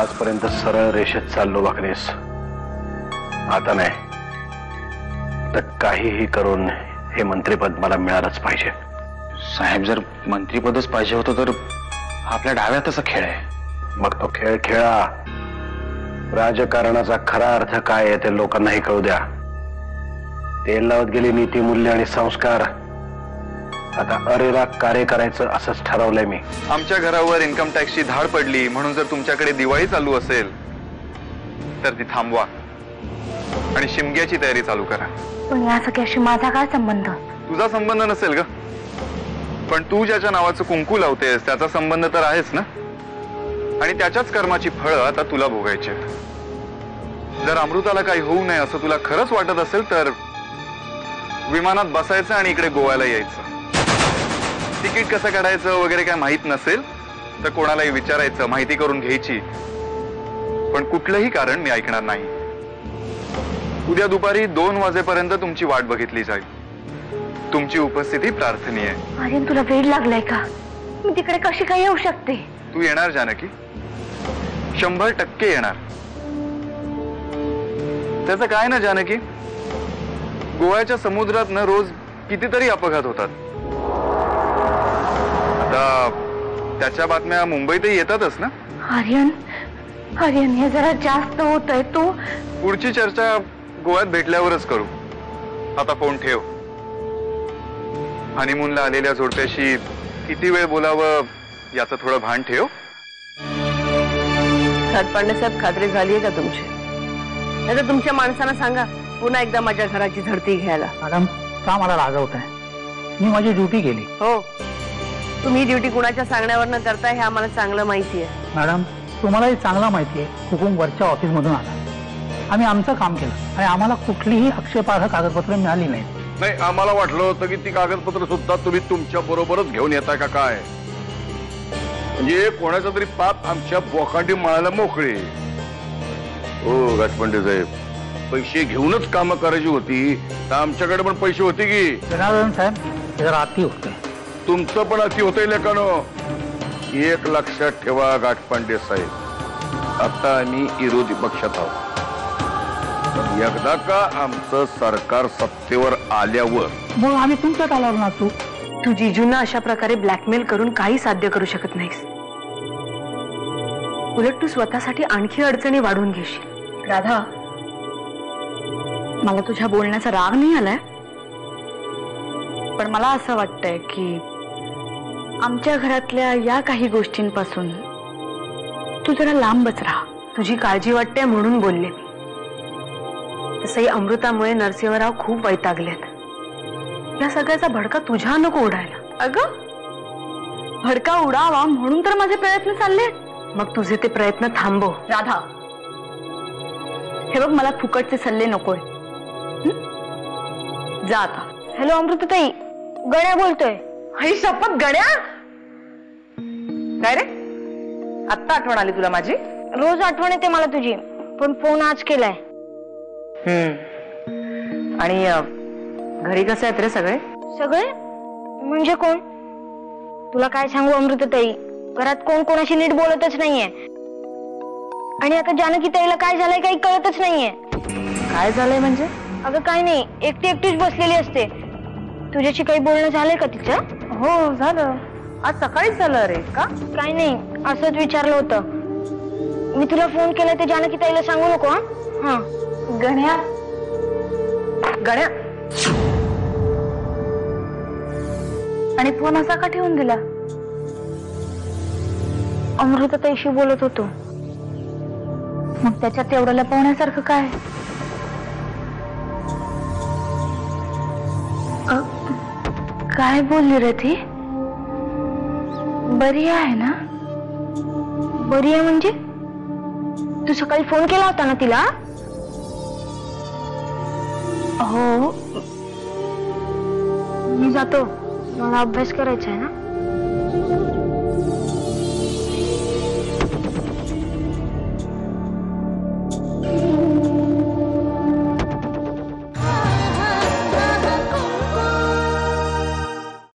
आजपर्यंत सरळ रेषेत चाललो वागणेस, आता नाही तर काहीही करून हे मंत्रिपद मला मिळालंच पाहिजे. साहेब, जर मंत्रिपदच पाहिजे होतं तर आपल्या डाव्यातचा खेळ आहे. मग तो खेळ खेळा. राजकारणाचा खरा अर्थ काय आहे ते लोकांनाही कळू द्या. तेल लावत गेली नीती, मूल्य आणि संस्कार. आता अरेराग कार्य करायचं असंच ठरवलंय मी. आमच्या घरावर इन्कम टॅक्सची धाड पडली म्हणून जर तुमच्याकडे दिवाळी चालू असेल तर ती थांबवा आणि शिमग्याची तयारी चालू करा. पण या सगळ्याशी माझा काय संबंध? तुझा संबंध नसेल ग, पण तू ज्याच्या नावाचं कुंकू लावतेस त्याचा संबंध तर आहेच ना. आणि त्याच्याच कर्माची फळं आता तुला भोगायची आहेत. जर अमृताला काही होऊ नये असं तुला खरंच वाटत असेल तर विमानात बसायचं आणि इकडे गोव्याला यायचं. तिकीट कसं काढायचं वगैरे काय माहित नसेल तर कोणालाही विचारायचं, माहिती करून घ्यायची. पण कुठलंही कारण मी ऐकणार नाही. उद्या दुपारी 2 वाजेपर्यंत तुमची वाट बघितली जाईल. तुमची उपस्थिती प्रार्थनीय आहे. आर्यन, तुला वेळ लागलाय का? मी तिकडे कशी काय येऊ शकते? तू येणार जानकी, 100% येणार. त्याचं काय ना जानकी, गोव्याच्या समुद्रात न रोज कितीतरी अपघात होतात. आता त्याच्या बातम्या मुंबईतही येतातच ना. आर्यन, आर्यन, हे जरा जास्त होतंय. तू पुढची चर्चा गोव्यात भेटल्यावरच करू. आता फोन ठेव. हनीमूनला आलेल्या जोडप्याशी किती वेळ बोलावं याचं थोडं भान ठेव. सातपांडे साहेब, खात्री झाली आहे का तुमची? नाही तर तुमच्या माणसांना सांगा पुन्हा एकदा माझ्या घराची झडती घ्यायला. मॅडम, का मला रागवत आहे? मी माझी ड्युटी केली. हो, तुम्ही ड्युटी कुणाच्या सांगण्यावर करताय हे आम्हाला चांगलं माहिती आहे. मॅडम, तुम्हालाही चांगला माहिती आहे हुकूम वरच्या ऑफिसमधून आला. आम्ही आमचं काम केलं आणि आम्हाला कुठलीही आक्षेपार्ह कागदपत्र मिळाली नाहीत. नाही, आम्हाला वाटलं होतं की ती कागदपत्र सुद्धा तुम्ही तुमच्या बरोबरच घेऊन येताय का काय. म्हणजे कोणाचा तरी पाप आमच्या बोकांडी मळायला मोकळे. हो गाठपंडे साहेब, पैसे घेऊनच कामं करायची होती तर आमच्याकडे पण पैसे होते की. जनार्दन साहेब, हे जरा अति होतंय. तुमचं पण अति होतंय लेकानो. एक लक्षात ठेवा गाठपंडे साहेब, आता आम्ही विरोधी पक्षात आहोत. एकदा का आमचं सरकार सत्तेवर आल्यावर मग आम्ही तुमच्यात आल्यावर नाचू. तू जिजूंना अशा प्रकारे ब्लॅकमेल करून काही साध्य करू शकत नाहीस. उलट तू स्वतःसाठी आणखी अडचणी वाढवून घेशील. राधा, मला तुझ्या बोलण्याचा राग नाही आलाय, पण मला असं वाटतंय की आमच्या घरातल्या या काही गोष्टींपासून तू जरा लांबच राहा. तुझी काळजी वाटते म्हणून बोलले मी. तसंही अमृतामुळे नरसिंहराव खूप वैतागलेत. या सगळ्याचा भडका तुझ्या नको उडायला. अगं, भडका उडावा म्हणून तर माझे प्रयत्न चालले. मग तुझे ते प्रयत्न थांबव. राधा, हे बघ, मला फुकटचे सल्ले नकोय. जा आता. हॅलो अमृताताई, गण्या बोलतोय. आई शपथ, गण्या! काय रे, आत्ता आठवण आली तुला माझी? रोज आठवण येते मला तुझी, पण फोन आज केलाय. आणि घरी कसे आहेत रे सगळे? सगळे म्हणजे कोण? तुला काय सांगू अमृताताई, घरात कोण कोणाशी नीट बोलतच नाहीये. आणि आता जानकी ताईला काय झालंय काही कळतच नाहीये. काय झालंय म्हणजे? अगं काय नाही, एकटी एकटीच बसलेली असते. तुझ्याशी काही बोलणं झालंय का तिचं? हो झालं, आज सकाळीच झालं रे. का? काय नाही, असंच विचारलं होतं. मी तुला फोन केला ते जानकी ताईला सांगू नको. हा. गण्या, गण्या, आणि फोन असा का ठेवून दिला? अमृताताईशी बोलत होतो. मग त्याच्यात एवढं लपवण्यासारखं काय? काय बोलली रे ती? बरी आहे ना? बरी आहे म्हणजे? तू सकाळी फोन केला होता ना तिला? हो, मी जातो, मला अभ्यास करायचा आहे ना.